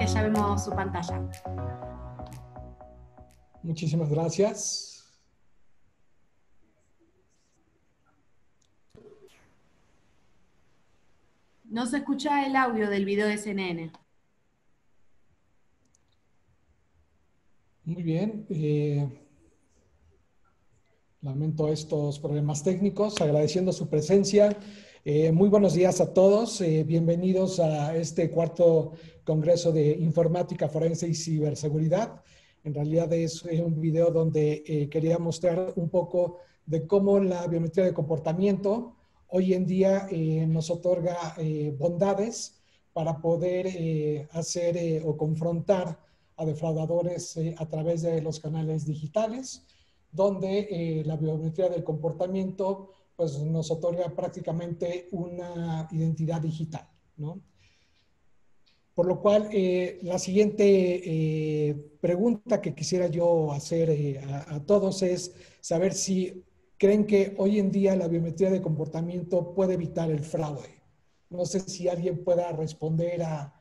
adelante ya vemos su pantalla. Muchísimas gracias. No se escucha el audio del video de CNN. Muy bien. Lamento estos problemas técnicos, agradeciendo su presencia. Muy buenos días a todos. Bienvenidos a este cuarto Congreso de Informática Forense y Ciberseguridad. En realidad es un video donde quería mostrar un poco de cómo la biometría de comportamiento hoy en día nos otorga bondades para poder hacer o confrontar a defraudadores a través de los canales digitales, donde la biometría del comportamiento pues, nos otorga prácticamente una identidad digital, ¿no? Por lo cual, la siguiente pregunta que quisiera yo hacer a todos es saber si creen que hoy en día la biometría de comportamiento puede evitar el fraude. No sé si alguien pueda responder a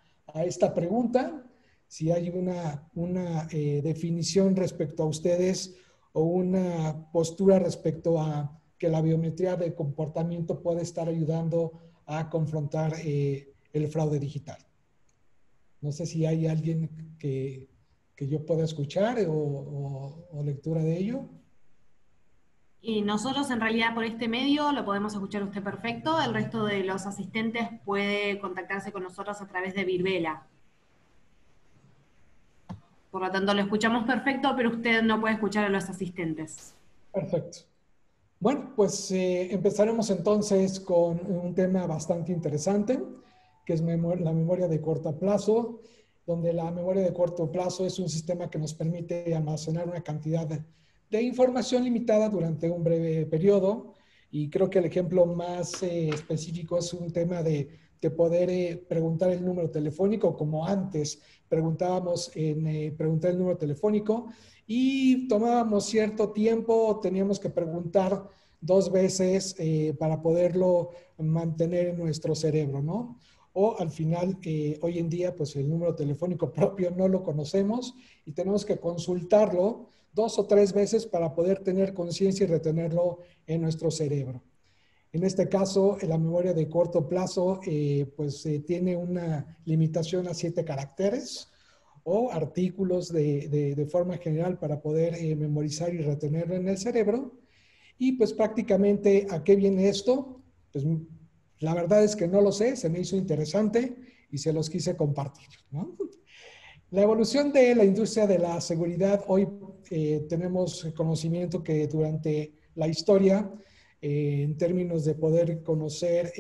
esta pregunta, si hay una definición respecto a ustedes o una postura respecto a que la biometría de comportamiento puede estar ayudando a confrontar el fraude digital. No sé si hay alguien que yo pueda escuchar o lectura de ello. Y nosotros en realidad por este medio lo podemos escuchar usted perfecto. El resto de los asistentes puede contactarse con nosotros a través de Virbela. Por lo tanto, lo escuchamos perfecto, pero usted no puede escuchar a los asistentes. Perfecto. Bueno, pues empezaremos entonces con un tema bastante interesante, que es la memoria de corto plazo, donde la memoria de corto plazo es un sistema que nos permite almacenar una cantidad de información limitada durante un breve periodo. Y creo que el ejemplo más específico es un tema de poder preguntar el número telefónico, como antes preguntábamos en preguntar el número telefónico y tomábamos cierto tiempo, teníamos que preguntar 2 veces para poderlo mantener en nuestro cerebro, ¿no? O al final, hoy en día, pues el número telefónico propio no lo conocemos y tenemos que consultarlo 2 o 3 veces para poder tener conciencia y retenerlo en nuestro cerebro. En este caso, la memoria de corto plazo, tiene una limitación a 7 caracteres o artículos de forma general para poder memorizar y retenerlo en el cerebro. Y pues prácticamente, ¿a qué viene esto? Pues la verdad es que no lo sé, se me hizo interesante y se los quise compartir, ¿no? La evolución de la industria de la seguridad, hoy tenemos conocimiento que durante la historia, en términos de poder conocer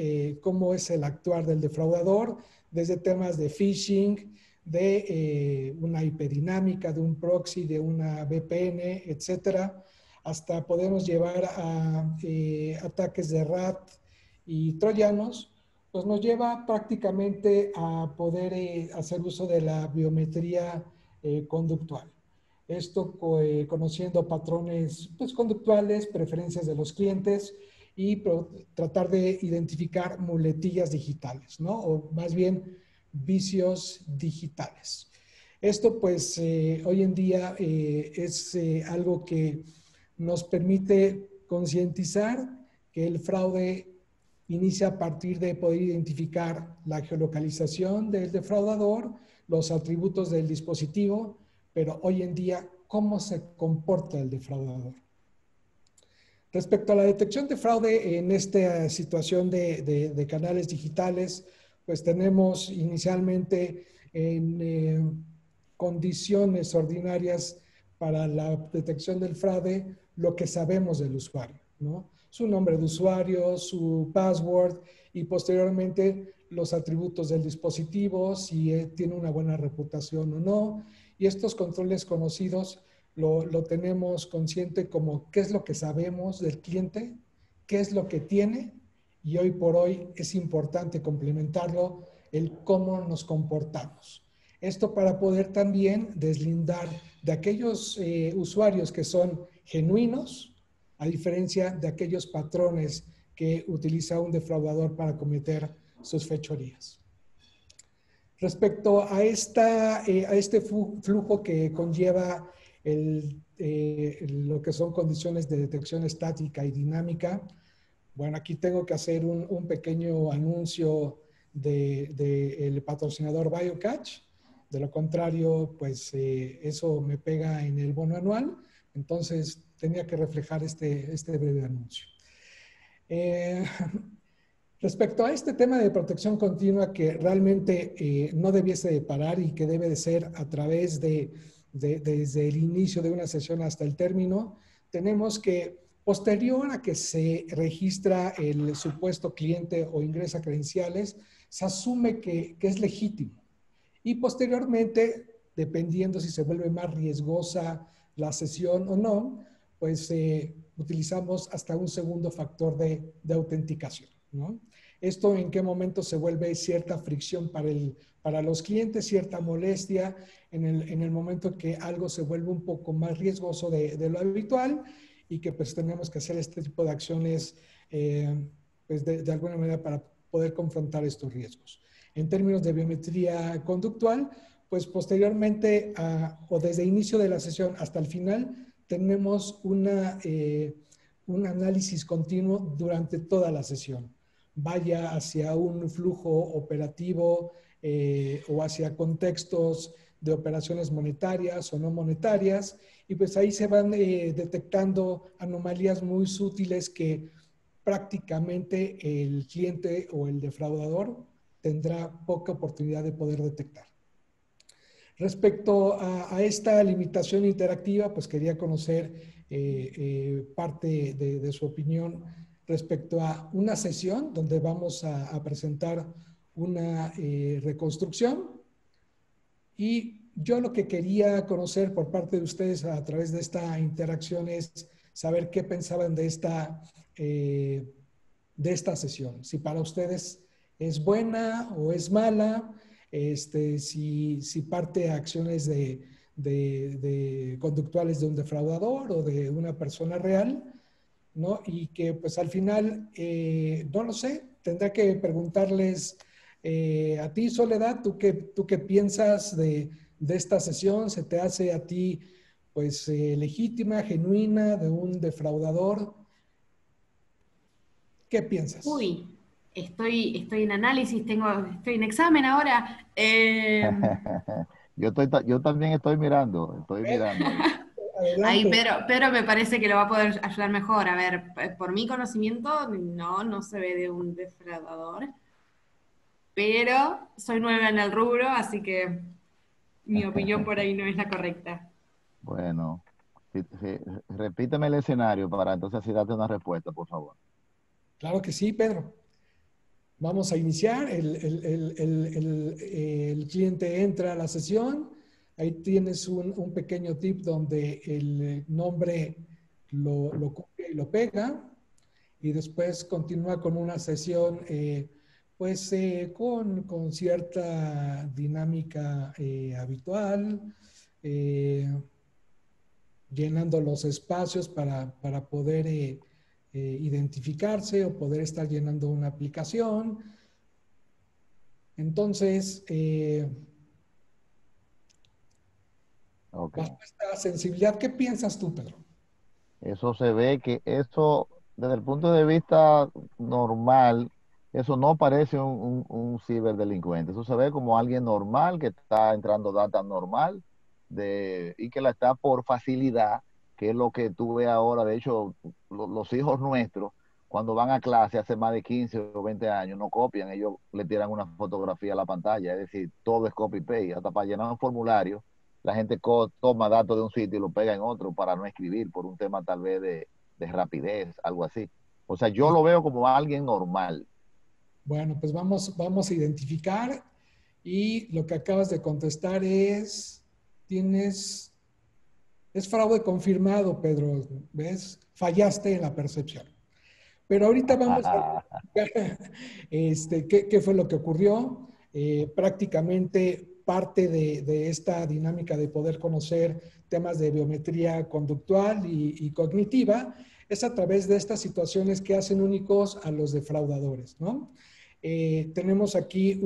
cómo es el actuar del defraudador, desde temas de phishing, de una IP dinámica, de un proxy, de una VPN, etcétera, hasta podemos llevar a ataques de RAT y troyanos, pues nos lleva prácticamente a poder hacer uso de la biometría conductual. Esto conociendo patrones pues, conductuales, preferencias de los clientes y tratar de identificar muletillas digitales, ¿no? O más bien vicios digitales. Esto pues hoy en día es algo que nos permite concientizar que el fraude inicia a partir de poder identificar la geolocalización del defraudador, los atributos del dispositivo, pero hoy en día, ¿cómo se comporta el defraudador? Respecto a la detección de fraude en esta situación de canales digitales, pues tenemos inicialmente en condiciones ordinarias para la detección del fraude lo que sabemos del usuario, ¿no? Su nombre de usuario, su password y posteriormente los atributos del dispositivo, si tiene una buena reputación o no. Y estos controles conocidos lo tenemos consciente como qué es lo que sabemos del cliente, qué es lo que tiene y hoy por hoy es importante complementarlo el cómo nos comportamos. Esto para poder también deslindar de aquellos usuarios que son genuinos, a diferencia de aquellos patrones que utiliza un defraudador para cometer sus fechorías. Respecto a este flujo que conlleva lo que son condiciones de detección estática y dinámica, bueno, aquí tengo que hacer un pequeño anuncio del patrocinador BioCatch. De lo contrario, pues eso me pega en el bono anual. Entonces, tenía que reflejar este breve anuncio. Respecto a este tema de protección continua que realmente no debiese de parar y que debe de ser a través desde el inicio de una sesión hasta el término, tenemos que posterior a que se registra el supuesto cliente o ingresa credenciales, se asume que es legítimo. Y posteriormente, dependiendo si se vuelve más riesgosa la sesión o no, pues utilizamos hasta un segundo factor de autenticación, ¿no? Esto en qué momento se vuelve cierta fricción para los clientes, cierta molestia en el momento que algo se vuelve un poco más riesgoso de lo habitual y que pues tenemos que hacer este tipo de acciones pues de alguna manera para poder confrontar estos riesgos. En términos de biometría conductual, pues posteriormente o desde el inicio de la sesión hasta el final, tenemos un análisis continuo durante toda la sesión. Vaya hacia un flujo operativo o hacia contextos de operaciones monetarias o no monetarias, y pues ahí se van detectando anomalías muy sutiles que prácticamente el cliente o el defraudador tendrá poca oportunidad de poder detectar. Respecto a esta limitación interactiva, pues quería conocer parte de su opinión respecto a una sesión donde vamos a presentar una reconstrucción. Y yo lo que quería conocer por parte de ustedes a través de esta interacción es saber qué pensaban de esta sesión. Si para ustedes es buena o es mala, si parte de acciones de conductuales de un defraudador o de una persona real, ¿no? Y que pues al final, no lo sé, tendrá que preguntarles a ti, Soledad, ¿tú qué piensas de esta sesión? ¿Se te hace a ti pues legítima, genuina, de un defraudador? ¿Qué piensas? Uy, estoy en análisis, estoy en examen ahora. Yo también estoy mirando ahí. Ahí Adelante. Pedro me parece que lo va a poder ayudar mejor. A ver, por mi conocimiento, no se ve de un defraudador, pero soy nueva en el rubro, así que mi opinión por ahí no es la correcta. Bueno, repíteme el escenario para entonces así darte una respuesta, por favor. Claro que sí, Pedro. Vamos a iniciar. El cliente entra a la sesión. Ahí tienes un pequeño tip donde el nombre lo copia y lo pega. Y después continúa con una sesión, pues con cierta dinámica habitual, eh, llenando los espacios para poder identificarse o poder estar llenando una aplicación. Entonces, Ok. bajo esta sensibilidad, ¿qué piensas tú, Pedro? Eso se ve que eso, desde el punto de vista normal, eso no parece un ciberdelincuente. Eso se ve como alguien normal que está entrando data normal y que la está por facilidad, que es lo que tú ves ahora. De hecho, los hijos nuestros, cuando van a clase hace más de 15 o 20 años, no copian, ellos le tiran una fotografía a la pantalla. Es decir, todo es copy-paste, hasta para llenar un formulario la gente toma datos de un sitio y lo pega en otro para no escribir por un tema tal vez de rapidez, algo así. O sea, yo Sí. lo veo como alguien normal. Bueno, pues vamos a identificar y lo que acabas de contestar tienes, es fraude confirmado, Pedro, ¿ves? Fallaste en la percepción. Pero ahorita vamos a verificar qué fue lo que ocurrió. Prácticamente parte de esta dinámica de poder conocer temas de biometría conductual y cognitiva es a través de estas situaciones que hacen únicos a los defraudadores, ¿no? Tenemos aquí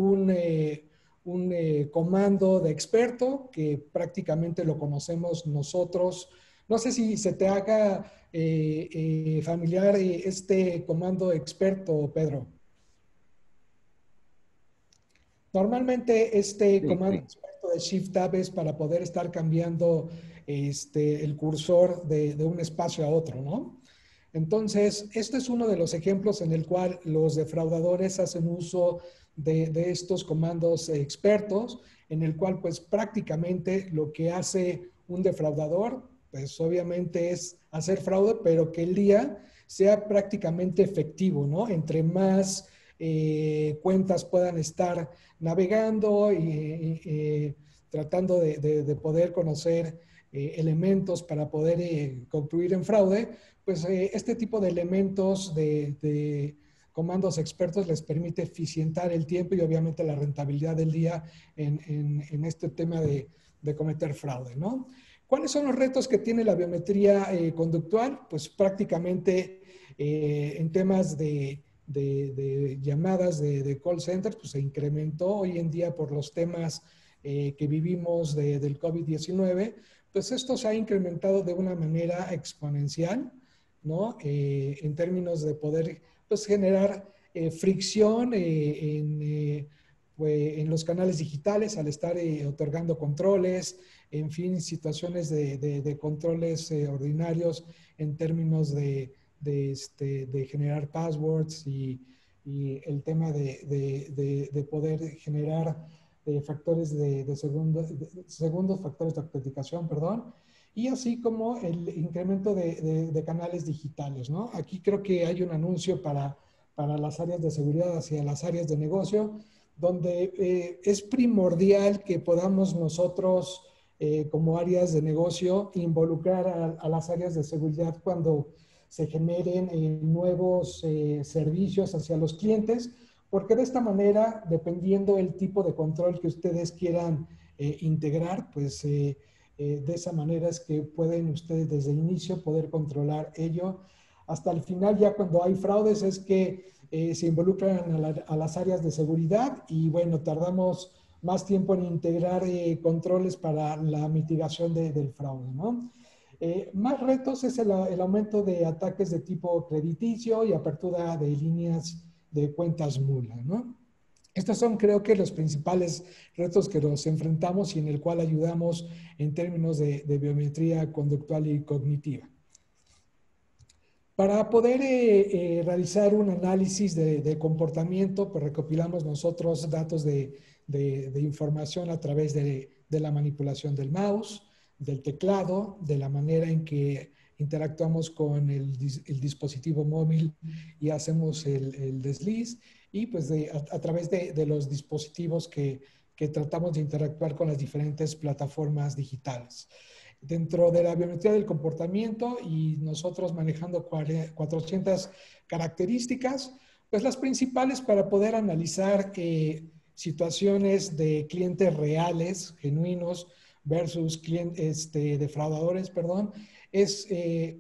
comando de experto que prácticamente lo conocemos nosotros. No sé si se te haga familiar este comando experto, Pedro. Normalmente este Sí, comando sí. experto de Shift Tab es para poder estar cambiando el cursor de un espacio a otro, ¿no? Entonces, este es uno de los ejemplos en el cual los defraudadores hacen uso de estos comandos expertos, en el cual pues prácticamente lo que hace un defraudador, pues obviamente es hacer fraude, pero que el día sea prácticamente efectivo, ¿no? Entre más cuentas puedan estar navegando y tratando de poder conocer elementos para poder concluir en fraude, pues este tipo de elementos de comandos expertos les permite eficientar el tiempo y obviamente la rentabilidad del día en este tema de cometer fraude, ¿no? ¿Cuáles son los retos que tiene la biometría conductual? Pues prácticamente en temas de llamadas de call centers, pues se incrementó hoy en día por los temas que vivimos del COVID-19, pues esto se ha incrementado de una manera exponencial, ¿no? En términos de poder pues, generar fricción en los canales digitales al estar otorgando controles, en fin, situaciones de controles ordinarios en términos de generar passwords y el tema de poder generar factores segundos factores de autenticación, perdón, y así como el incremento de canales digitales, ¿no? Aquí creo que hay un anuncio para las áreas de seguridad hacia las áreas de negocio, donde es primordial que podamos nosotros, como áreas de negocio, involucrar a las áreas de seguridad cuando se generen nuevos servicios hacia los clientes, porque de esta manera, dependiendo el tipo de control que ustedes quieran integrar, pues de esa manera es que pueden ustedes desde el inicio poder controlar ello. Hasta el final, ya cuando hay fraudes, es que se involucran a las áreas de seguridad y bueno, tardamos más tiempo en integrar controles para la mitigación del fraude, ¿no? Más retos es el aumento de ataques de tipo crediticio y apertura de líneas de cuentas nula, ¿no? Estos son, creo que, los principales retos que nos enfrentamos y en el cual ayudamos en términos de biometría conductual y cognitiva. Para poder realizar un análisis de comportamiento, pues recopilamos nosotros datos de información a través de la manipulación del mouse, del teclado, de la manera en que interactuamos con el dispositivo móvil y hacemos el desliz, y pues a través de los dispositivos que tratamos de interactuar con las diferentes plataformas digitales. Dentro de la biometría del comportamiento y nosotros manejando 400 características, pues las principales para poder analizar situaciones de clientes reales, genuinos, versus clientes defraudadores, perdón, es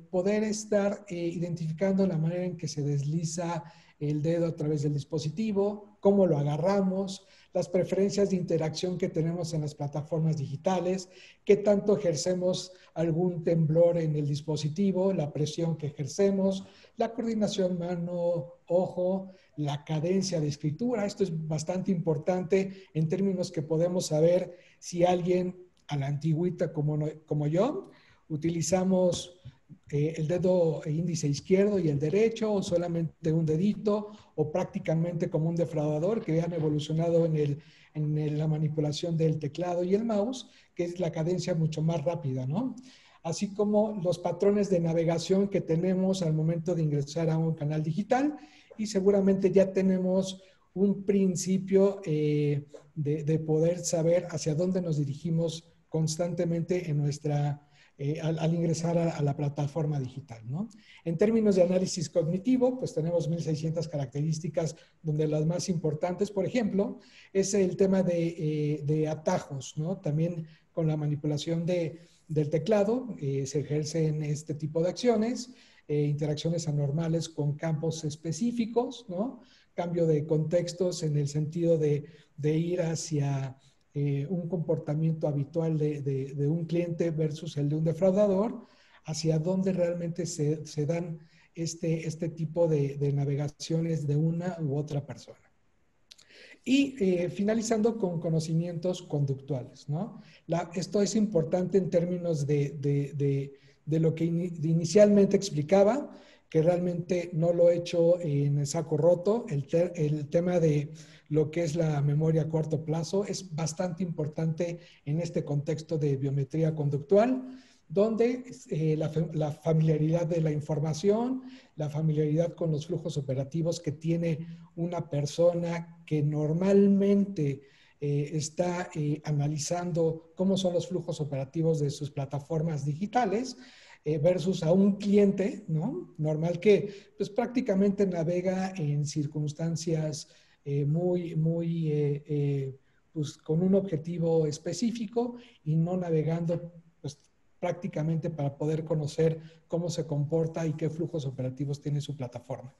poder estar identificando la manera en que se desliza el dedo a través del dispositivo, cómo lo agarramos, las preferencias de interacción que tenemos en las plataformas digitales, qué tanto ejercemos algún temblor en el dispositivo, la presión que ejercemos, la coordinación mano-ojo, la cadencia de escritura. Esto es bastante importante en términos que podemos saber si alguien a la antigüita como yo utilizamos el dedo índice izquierdo y el derecho, o solamente un dedito, o prácticamente como un defraudador que han evolucionado en la manipulación del teclado y el mouse, que es la cadencia mucho más rápida, ¿no? Así como los patrones de navegación que tenemos al momento de ingresar a un canal digital, y seguramente ya tenemos un principio de poder saber hacia dónde nos dirigimos constantemente en nuestra al ingresar a la plataforma digital, ¿no? En términos de análisis cognitivo, pues tenemos 1600 características, donde las más importantes, por ejemplo, es el tema de atajos, ¿no? También con la manipulación del teclado se ejercen este tipo de acciones, interacciones anormales con campos específicos, ¿no? cambio de contextos en el sentido de ir hacia un comportamiento habitual de un cliente versus el de un defraudador, hacia dónde realmente se dan este tipo de navegaciones de una u otra persona. Y finalizando con conocimientos conductuales, ¿no? Esto es importante en términos de lo que inicialmente explicaba, que realmente no lo he hecho en saco roto. El tema de lo que es la memoria a corto plazo es bastante importante en este contexto de biometría conductual, donde la familiaridad de la información, la familiaridad con los flujos operativos que tiene una persona que normalmente está analizando cómo son los flujos operativos de sus plataformas digitales, versus a un cliente, ¿no? Normal que pues prácticamente navega en circunstancias pues con un objetivo específico y no navegando pues prácticamente para poder conocer cómo se comporta y qué flujos operativos tiene su plataforma.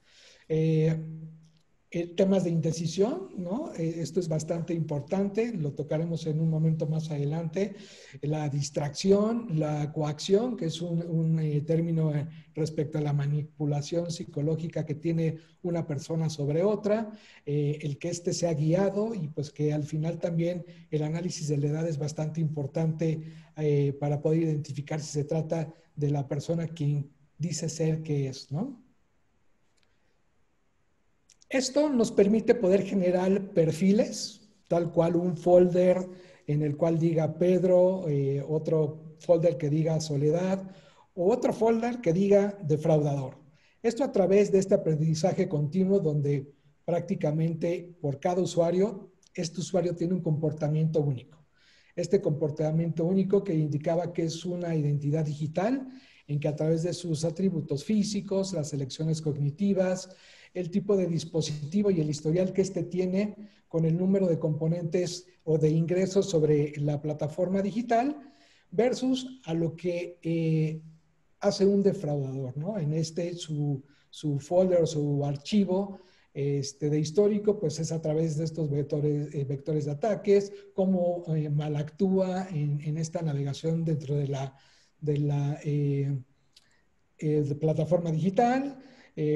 Temas de indecisión, ¿no? Esto es bastante importante, lo tocaremos en un momento más adelante. La distracción, la coacción, que es un término respecto a la manipulación psicológica que tiene una persona sobre otra, el que éste sea guiado y pues que al final también el análisis de la edad es bastante importante para poder identificar si se trata de la persona quien dice ser que es, ¿no? Esto nos permite poder generar perfiles, tal cual un folder en el cual diga Pedro, otro folder que diga Soledad, o otro folder que diga defraudador. Esto a través de este aprendizaje continuo donde prácticamente por cada usuario, este usuario tiene un comportamiento único. Este comportamiento único que indicaba que es una identidad digital en que a través de sus atributos físicos, las selecciones cognitivas, el tipo de dispositivo y el historial que éste tiene con el número de componentes o de ingresos sobre la plataforma digital versus a lo que hace un defraudador, ¿no? En su folder o su archivo de histórico, pues es a través de estos vectores de ataques, cómo mal actúa en esta navegación dentro de la plataforma digital,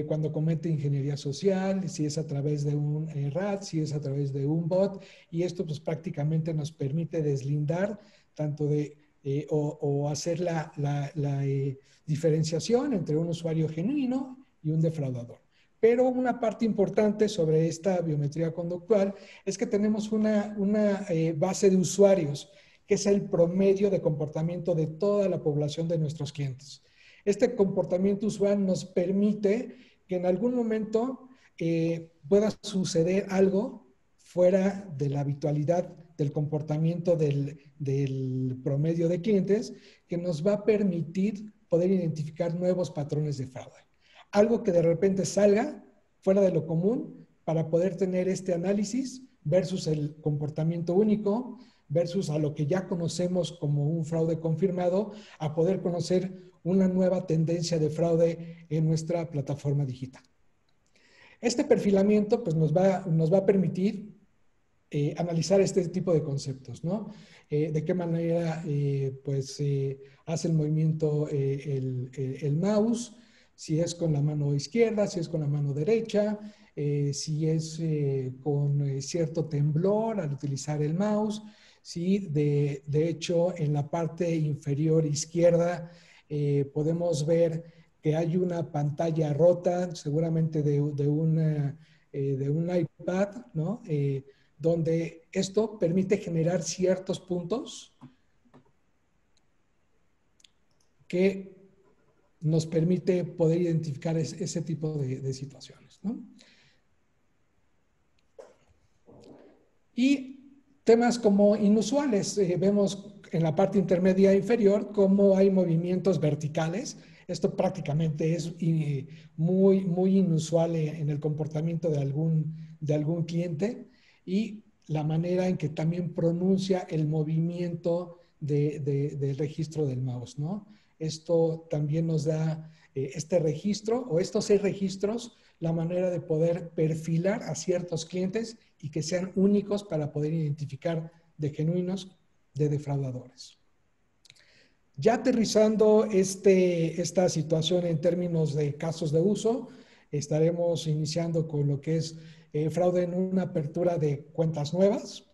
cuando comete ingeniería social, si es a través de un RAT, si es a través de un bot, y esto pues prácticamente nos permite deslindar tanto o hacer la diferenciación entre un usuario genuino y un defraudador. Pero una parte importante sobre esta biometría conductual es que tenemos una base de usuarios, que es el promedio de comportamiento de toda la población de nuestros clientes. Este comportamiento usual nos permite que en algún momento pueda suceder algo fuera de la habitualidad del comportamiento del promedio de clientes que nos va a permitir poder identificar nuevos patrones de fraude. Algo que de repente salga fuera de lo común para poder tener este análisis versus el comportamiento único, versus a lo que ya conocemos como un fraude confirmado, a poder conocer una nueva tendencia de fraude en nuestra plataforma digital. Este perfilamiento pues, nos va a permitir analizar este tipo de conceptos, ¿no? De qué manera hace el movimiento el mouse, si es con la mano izquierda, si es con la mano derecha, si es con cierto temblor al utilizar el mouse, si de hecho en la parte inferior izquierda podemos ver que hay una pantalla rota, seguramente de un iPad, ¿no? Donde esto permite generar ciertos puntos que nos permite poder identificar ese tipo de situaciones, ¿no? Y temas como inusuales, vemos en la parte intermedia inferior cómo hay movimientos verticales. Esto prácticamente es muy inusual en el comportamiento de algún cliente y la manera en que también pronuncia el movimiento del registro del mouse, ¿no? Esto también nos da este registro o estos 6 registros, la manera de poder perfilar a ciertos clientes y que sean únicos para poder identificar de genuinos de defraudadores. Ya aterrizando esta situación en términos de casos de uso, estaremos iniciando con lo que es fraude en una apertura de cuentas nuevas,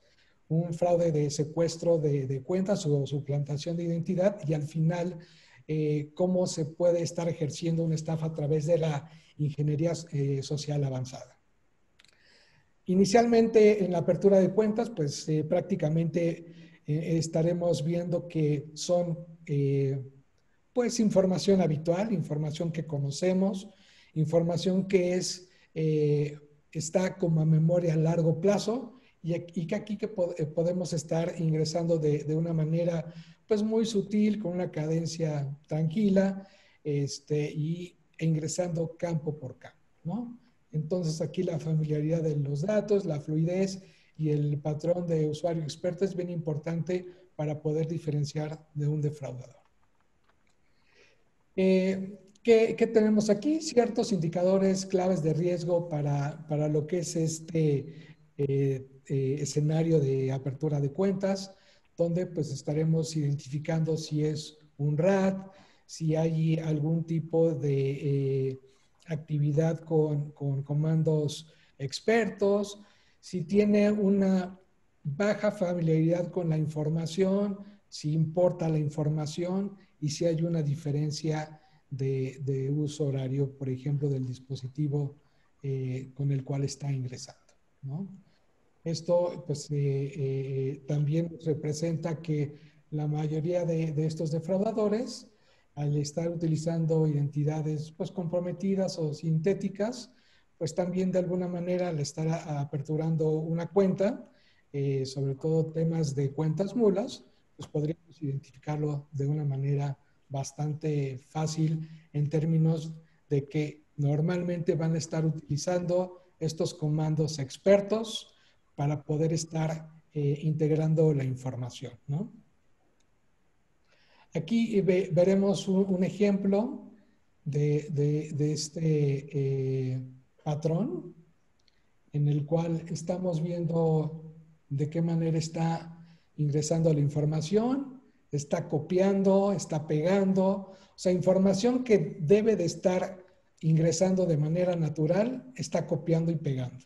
un fraude de secuestro de cuentas o suplantación de identidad y al final cómo se puede estar ejerciendo una estafa a través de la ingeniería social avanzada. Inicialmente en la apertura de cuentas, pues prácticamente estaremos viendo que son pues información habitual, información que conocemos, información que está como a memoria a largo plazo y que aquí podemos estar ingresando de una manera pues muy sutil, con una cadencia tranquila e ingresando campo por campo, ¿no? Entonces aquí la familiaridad de los datos, la fluidez y el patrón de usuario experto es bien importante para poder diferenciar de un defraudador. ¿Qué tenemos aquí? Ciertos indicadores claves de riesgo para lo que es escenario de apertura de cuentas, donde pues estaremos identificando si es un RAT, si hay algún tipo de actividad con comandos expertos, si tiene una baja familiaridad con la información, si importa la información y si hay una diferencia de uso horario, por ejemplo, del dispositivo con el cual está ingresando, ¿no? Esto pues también representa que la mayoría de estos defraudadores, al estar utilizando identidades pues comprometidas o sintéticas, pues también de alguna manera al estar aperturando una cuenta, sobre todo temas de cuentas nulas, pues podríamos identificarlo de una manera bastante fácil en términos de que normalmente van a estar utilizando estos comandos expertos para poder estar integrando la información, ¿no? Aquí veremos un ejemplo de este patrón en el cual estamos viendo de qué manera está ingresando la información, está copiando, está pegando, o sea, información que debe de estar ingresando de manera natural, está copiando y pegando.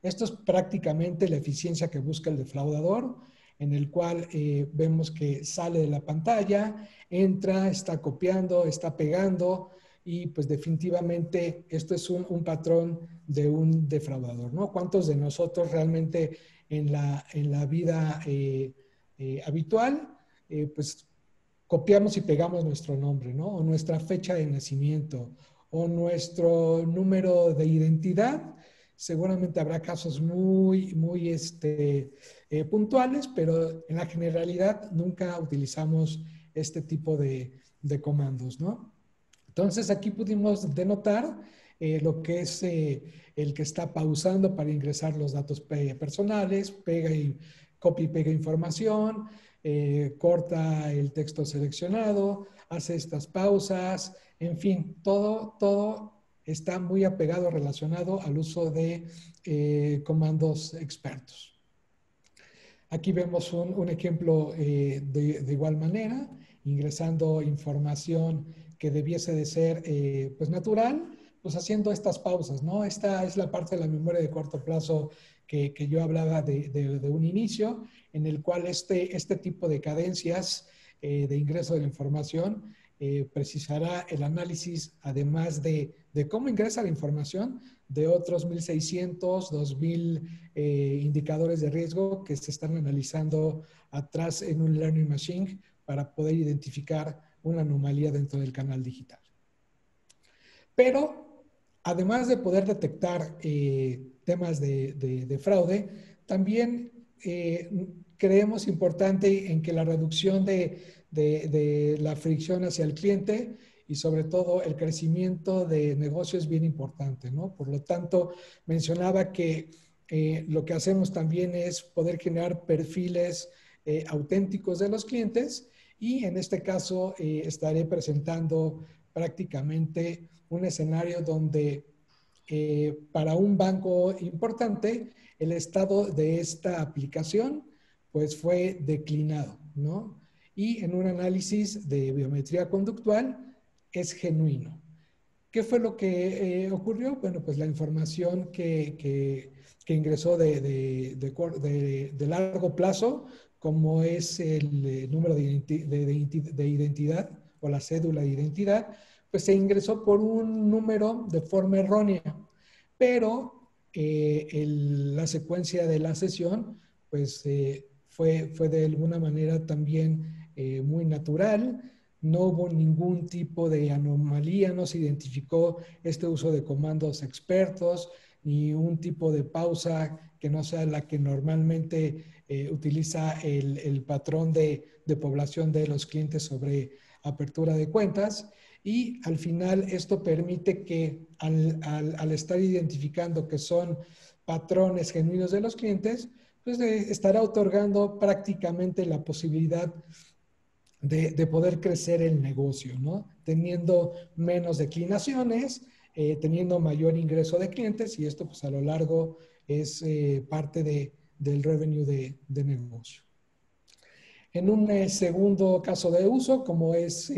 Esto es prácticamente la eficiencia que busca el defraudador, en el cual vemos que sale de la pantalla, entra, está copiando, está pegando, y pues definitivamente esto es un patrón de un defraudador, ¿no? ¿Cuántos de nosotros realmente en la vida habitual, pues copiamos y pegamos nuestro nombre, ¿no? O nuestra fecha de nacimiento, o nuestro número de identidad? Seguramente habrá casos muy puntuales, pero en la generalidad nunca utilizamos este tipo de comandos, ¿no? Entonces aquí pudimos denotar lo que es el que está pausando para ingresar los datos personales, copia y pega información, corta el texto seleccionado, hace estas pausas, en fin, todo está muy apegado, relacionado al uso de comandos expertos. Aquí vemos un ejemplo de igual manera, ingresando información que debiese de ser pues natural, pues haciendo estas pausas, ¿no? Esta es la parte de la memoria de corto plazo que yo hablaba de un inicio, en el cual este tipo de cadencias de ingreso de la información precisará el análisis, además de cómo ingresa la información, de otros 1,600, 2,000 indicadores de riesgo que se están analizando atrás en un Learning Machine para poder identificar una anomalía dentro del canal digital. Pero, además de poder detectar temas de fraude, también creemos importante en que la reducción de la fricción hacia el cliente y sobre todo el crecimiento de negocio es bien importante, ¿no? Por lo tanto, mencionaba que lo que hacemos también es poder generar perfiles auténticos de los clientes y en este caso estaré presentando prácticamente un escenario donde para un banco importante el estado de esta aplicación pues fue declinado, ¿no? Y en un análisis de biometría conductual es genuino. ¿Qué fue lo que ocurrió? Bueno, pues la información que ingresó de largo plazo, como es el número de identidad o la cédula de identidad, pues se ingresó por un número de forma errónea, pero la secuencia de la sesión, pues fue de alguna manera también muy natural. No hubo ningún tipo de anomalía, no se identificó este uso de comandos expertos, ni un tipo de pausa que no sea la que normalmente utiliza el patrón de población de los clientes sobre apertura de cuentas. Y al final esto permite que al estar identificando que son patrones genuinos de los clientes, pues estará otorgando prácticamente la posibilidad de poder crecer el negocio, ¿no? Teniendo menos declinaciones, teniendo mayor ingreso de clientes y esto pues a lo largo es parte del revenue de negocio. En un segundo caso de uso, como es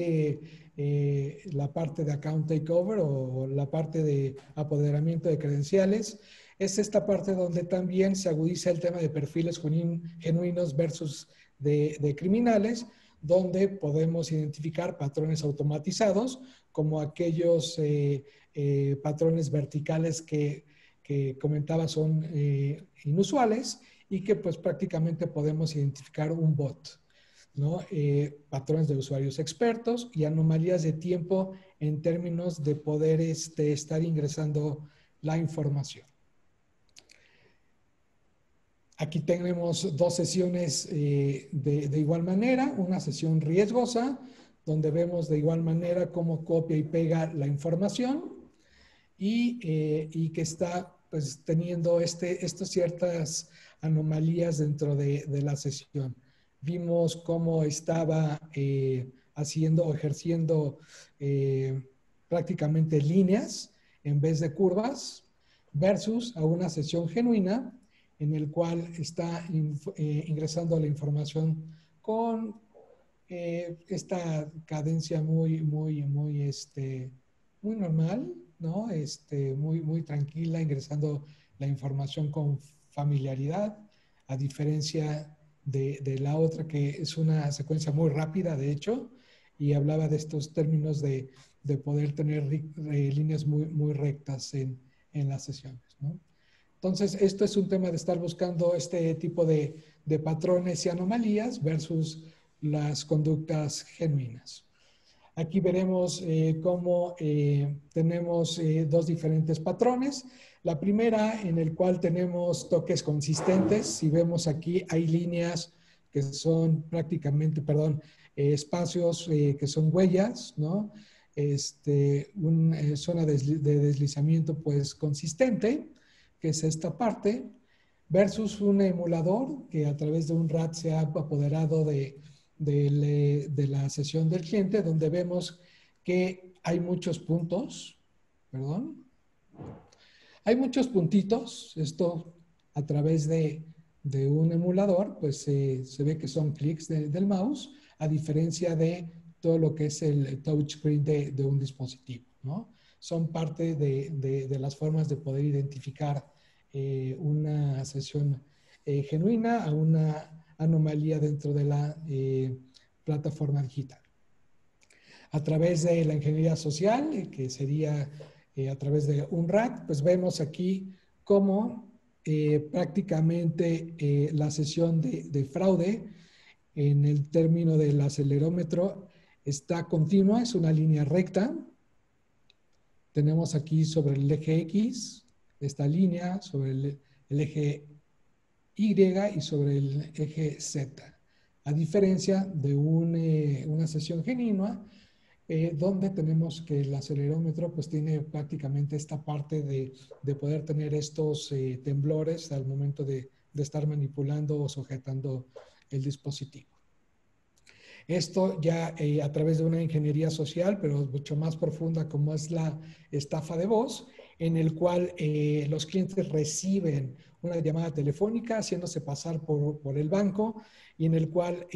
la parte de account takeover o la parte de apoderamiento de credenciales, es esta parte donde también se agudiza el tema de perfiles genuinos versus de criminales, donde podemos identificar patrones automatizados como aquellos patrones verticales que comentaba son inusuales y que pues prácticamente podemos identificar un bot, ¿no? Patrones de usuarios expertos y anomalías de tiempo en términos de poder estar ingresando la información. Aquí tenemos dos sesiones de igual manera, una sesión riesgosa, donde vemos de igual manera cómo copia y pega la información y que está pues teniendo estas ciertas anomalías dentro de la sesión. Vimos cómo estaba haciendo o ejerciendo prácticamente líneas en vez de curvas versus a una sesión genuina en el cual está ingresando la información con esta cadencia muy normal, ¿no? Muy tranquila, ingresando la información con familiaridad, a diferencia de la otra que es una secuencia muy rápida, de hecho, y hablaba de estos términos de poder tener líneas muy rectas en las sesiones, ¿no? Entonces, esto es un tema de estar buscando este tipo de patrones y anomalías versus las conductas genuinas. Aquí veremos cómo tenemos dos diferentes patrones. La primera en el cual tenemos toques consistentes. Si vemos aquí hay líneas que son prácticamente, perdón, espacios que son huellas, ¿no? Una zona de deslizamiento pues consistente, que es esta parte, versus un emulador que a través de un RAT se ha apoderado de la sesión del cliente, donde vemos que hay muchos puntos, perdón, hay muchos puntitos. Esto a través de un emulador, pues se ve que son clics del mouse, a diferencia de todo lo que es el touchscreen de un dispositivo, ¿no? Son parte de las formas de poder identificar una sesión genuina a una anomalía dentro de la plataforma digital. A través de la ingeniería social, que sería a través de un RAT, pues vemos aquí cómo prácticamente la sesión de fraude en el término del acelerómetro está continua, es una línea recta. Tenemos aquí sobre el eje X esta línea, sobre el eje Y y sobre el eje Z. A diferencia de una sesión genuina, donde tenemos que el acelerómetro pues tiene prácticamente esta parte de poder tener estos temblores al momento de estar manipulando o sujetando el dispositivo. Esto ya a través de una ingeniería social, pero mucho más profunda como es la estafa de voz, en el cual los clientes reciben una llamada telefónica haciéndose pasar por el banco y en el cual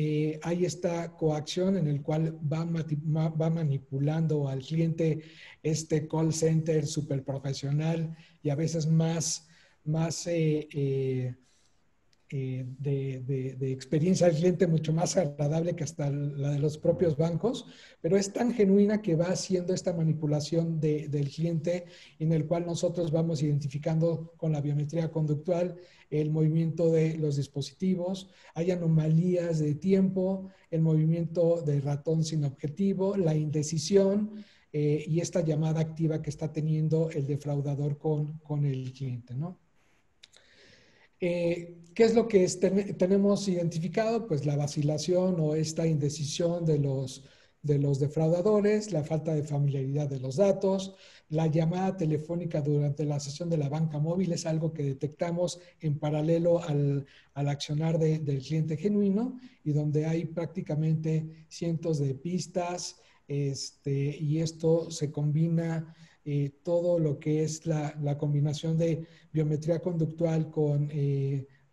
hay esta coacción en el cual va manipulando al cliente este call center súper profesional y a veces más de experiencia al cliente mucho más agradable que hasta la de los propios bancos, pero es tan genuina que va haciendo esta manipulación del cliente en el cual nosotros vamos identificando con la biometría conductual el movimiento de los dispositivos, hay anomalías de tiempo, el movimiento del ratón sin objetivo, la indecisión y esta llamada activa que está teniendo el defraudador con el cliente, ¿no? ¿Qué es lo que tenemos identificado? Pues la vacilación o esta indecisión de los defraudadores, la falta de familiaridad de los datos, la llamada telefónica durante la sesión de la banca móvil es algo que detectamos en paralelo al accionar del cliente genuino y donde hay prácticamente cientos de pistas y esto se combina todo lo que es la combinación de biometría conductual con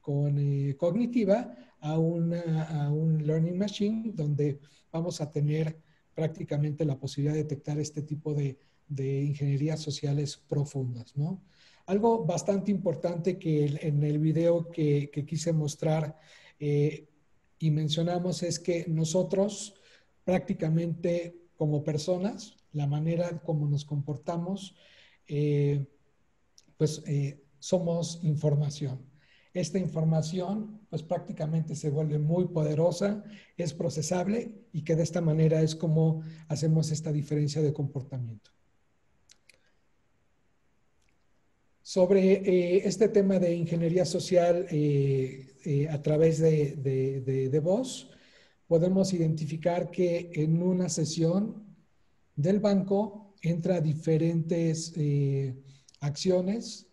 cognitiva a un learning machine donde vamos a tener prácticamente la posibilidad de detectar este tipo de ingenierías sociales profundas, ¿no? Algo bastante importante que en el video que quise mostrar y mencionamos es que nosotros prácticamente como personas, la manera como nos comportamos, pues somos información. Esta información pues prácticamente se vuelve muy poderosa, es procesable y que de esta manera es como hacemos esta diferencia de comportamiento. Sobre este tema de ingeniería social a través de voz, podemos identificar que en una sesión del banco entra diferentes acciones,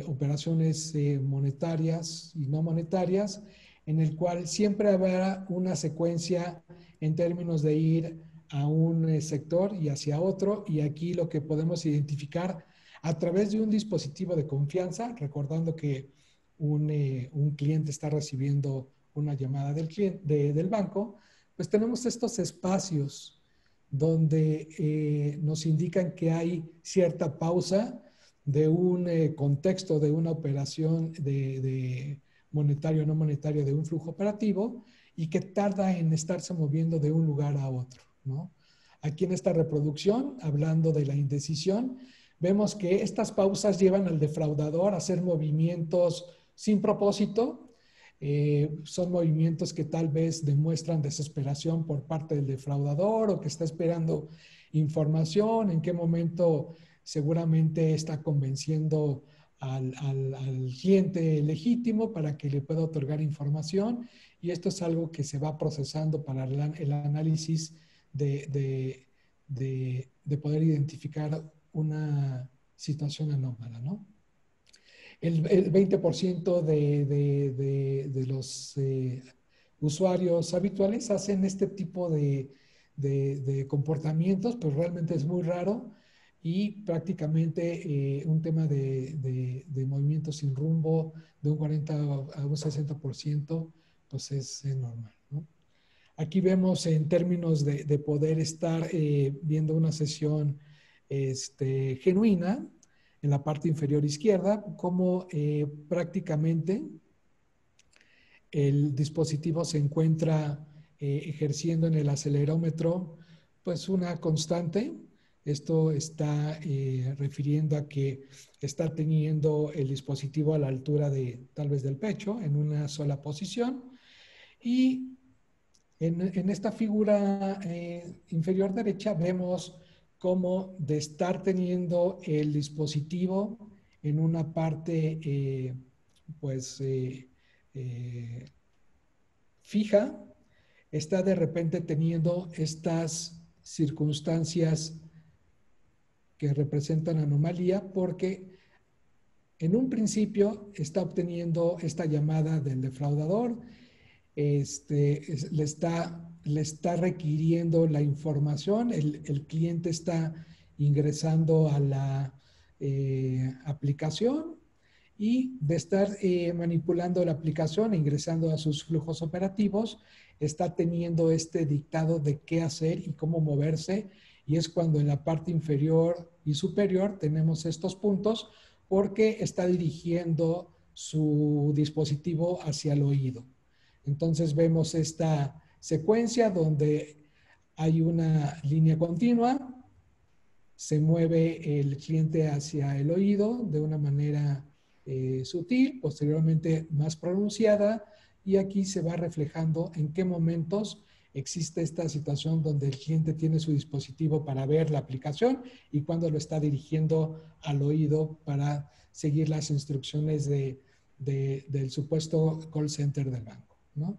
operaciones monetarias y no monetarias, en el cual siempre habrá una secuencia en términos de ir a un sector y hacia otro, y aquí lo que podemos identificar a través de un dispositivo de confianza, recordando que un cliente está recibiendo una llamada del banco, pues tenemos estos espacios donde nos indican que hay cierta pausa de un contexto de una operación de monetario o no monetario de un flujo operativo y que tarda en estarse moviendo de un lugar a otro, ¿no? Aquí en esta reproducción, hablando de la indecisión, vemos que estas pausas llevan al defraudador a hacer movimientos sin propósito. Son movimientos que tal vez demuestran desesperación por parte del defraudador o que está esperando información, en qué momento seguramente está convenciendo al cliente legítimo para que le pueda otorgar información y esto es algo que se va procesando para el análisis de poder identificar una situación anómala, ¿no? El 20% de los usuarios habituales hacen este tipo de comportamientos, pero realmente es muy raro y prácticamente un tema de movimiento sin rumbo de un 40 a un 60%, pues es normal, ¿no? Aquí vemos en términos de poder estar viendo una sesión genuina en la parte inferior izquierda, cómo prácticamente el dispositivo se encuentra ejerciendo en el acelerómetro pues una constante. Esto está refiriendo a que está teniendo el dispositivo a la altura de tal vez del pecho en una sola posición y en esta figura inferior derecha vemos cómo de estar teniendo el dispositivo en una parte pues fija, está de repente teniendo estas circunstancias que representan anomalía porque en un principio está obteniendo esta llamada del defraudador, le está le está requiriendo la información, el cliente está ingresando a la aplicación y de estar manipulando la aplicación, ingresando a sus flujos operativos, está teniendo este dictado de qué hacer y cómo moverse, y es cuando en la parte inferior y superior tenemos estos puntos porque está dirigiendo su dispositivo hacia el oído. Entonces vemos esta secuencia donde hay una línea continua, se mueve el cliente hacia el oído de una manera sutil, posteriormente más pronunciada, y aquí se va reflejando en qué momentos existe esta situación donde el cliente tiene su dispositivo para ver la aplicación y cuando lo está dirigiendo al oído para seguir las instrucciones del supuesto call center del banco, ¿no?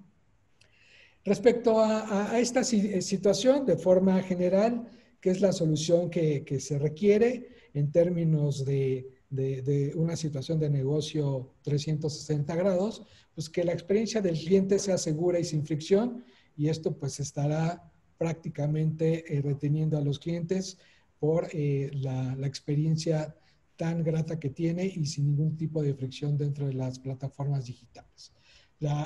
Respecto a esta situación, de forma general, ¿qué es la solución que se requiere en términos de una situación de negocio 360 grados? Pues que la experiencia del cliente sea segura y sin fricción, y esto pues estará prácticamente reteniendo a los clientes por la experiencia tan grata que tiene y sin ningún tipo de fricción dentro de las plataformas digitales.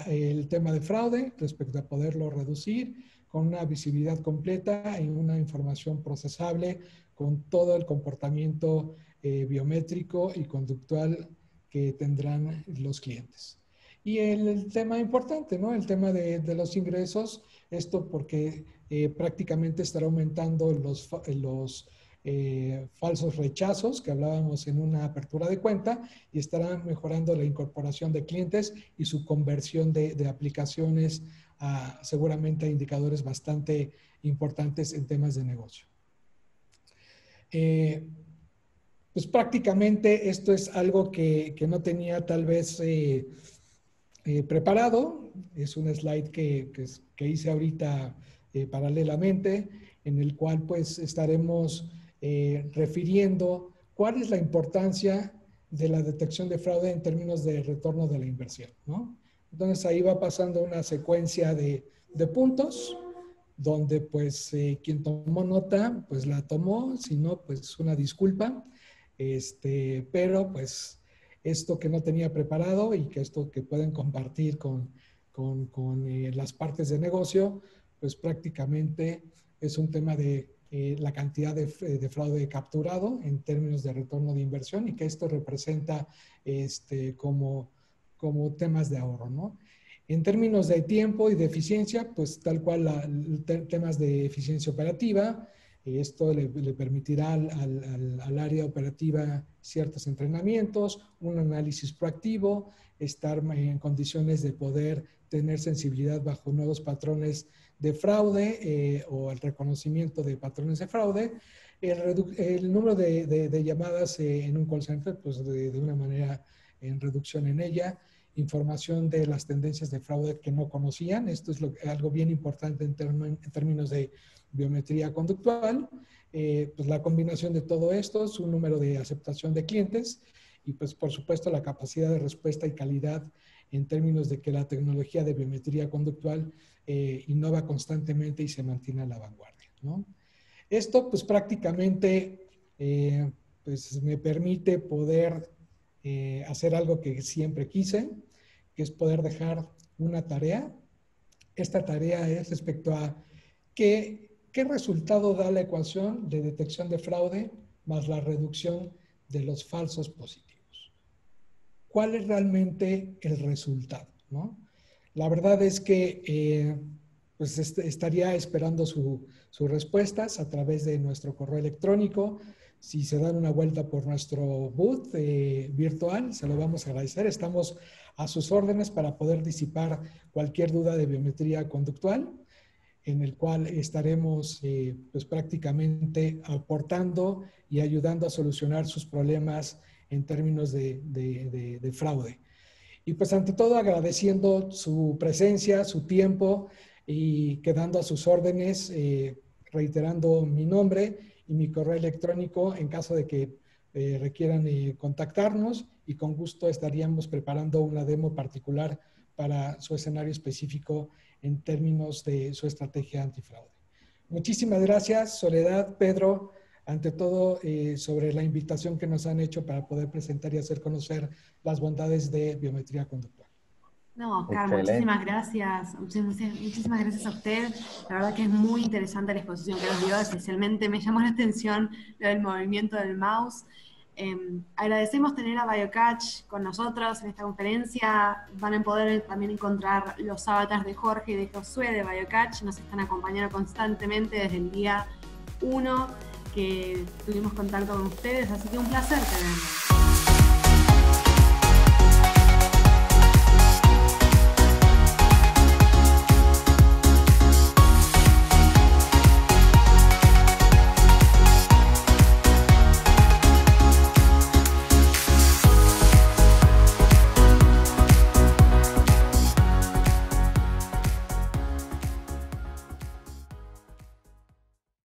El tema de fraude respecto a poderlo reducir con una visibilidad completa y una información procesable con todo el comportamiento biométrico y conductual que tendrán los clientes. Y el tema importante, ¿no? El tema de los ingresos, esto porque prácticamente estará aumentando los falsos rechazos que hablábamos en una apertura de cuenta y estará mejorando la incorporación de clientes y su conversión de aplicaciones seguramente a indicadores bastante importantes en temas de negocio. Pues prácticamente esto es algo que no tenía tal vez preparado. Es un slide que hice ahorita paralelamente, en el cual pues estaremos refiriendo cuál es la importancia de la detección de fraude en términos de retorno de la inversión, ¿no? Entonces ahí va pasando una secuencia de puntos donde pues quien tomó nota pues la tomó, si no pues una disculpa, pero pues esto que no tenía preparado y que esto que pueden compartir con las partes de negocio, pues prácticamente es un tema de la cantidad de fraude capturado en términos de retorno de inversión y que esto representa como temas de ahorro, ¿no? En términos de tiempo y de eficiencia, pues tal cual temas de eficiencia operativa, esto le permitirá al área operativa ciertos entrenamientos, un análisis proactivo, estar en condiciones de poder tener sensibilidad bajo nuevos patrones de fraude o el reconocimiento de patrones de fraude, el número de llamadas en un call center, pues de una manera en reducción en ella, información de las tendencias de fraude que no conocían. Esto es algo bien importante en términos de biometría conductual. Pues la combinación de todo esto, su número de aceptación de clientes y pues por supuesto la capacidad de respuesta y calidad en términos de que la tecnología de biometría conductual innova constantemente y se mantiene a la vanguardia, ¿no? Esto pues prácticamente pues me permite poder hacer algo que siempre quise, que es poder dejar una tarea. Esta tarea es respecto a qué resultado da la ecuación de detección de fraude más la reducción de los falsos positivos. ¿Cuál es realmente el resultado, ¿no? La verdad es que pues estaría esperando sus respuestas a través de nuestro correo electrónico. Si se dan una vuelta por nuestro booth virtual, se lo vamos a agradecer. Estamos a sus órdenes para poder disipar cualquier duda de biometría conductual, en el cual estaremos pues prácticamente aportando y ayudando a solucionar sus problemas en términos de fraude. Y pues ante todo agradeciendo su presencia, su tiempo y quedando a sus órdenes, reiterando mi nombre y mi correo electrónico en caso de que requieran contactarnos y con gusto estaríamos preparando una demo particular para su escenario específico en términos de su estrategia antifraude. Muchísimas gracias, Soledad, Pedro, ante todo sobre la invitación que nos han hecho para poder presentar y hacer conocer las bondades de biometría conductual. No, Oscar, Excelente. muchísimas gracias. Muchísimas gracias a usted. La verdad que es muy interesante la exposición que nos dio, especialmente me llamó la atención lo del movimiento del mouse. Agradecemos tener a BioCatch con nosotros en esta conferencia. Van a poder también encontrar los avatars de Jorge y de Josué de BioCatch. Nos están acompañando constantemente desde el día 1 que tuvimos contacto con ustedes, así que un placer tenerlos.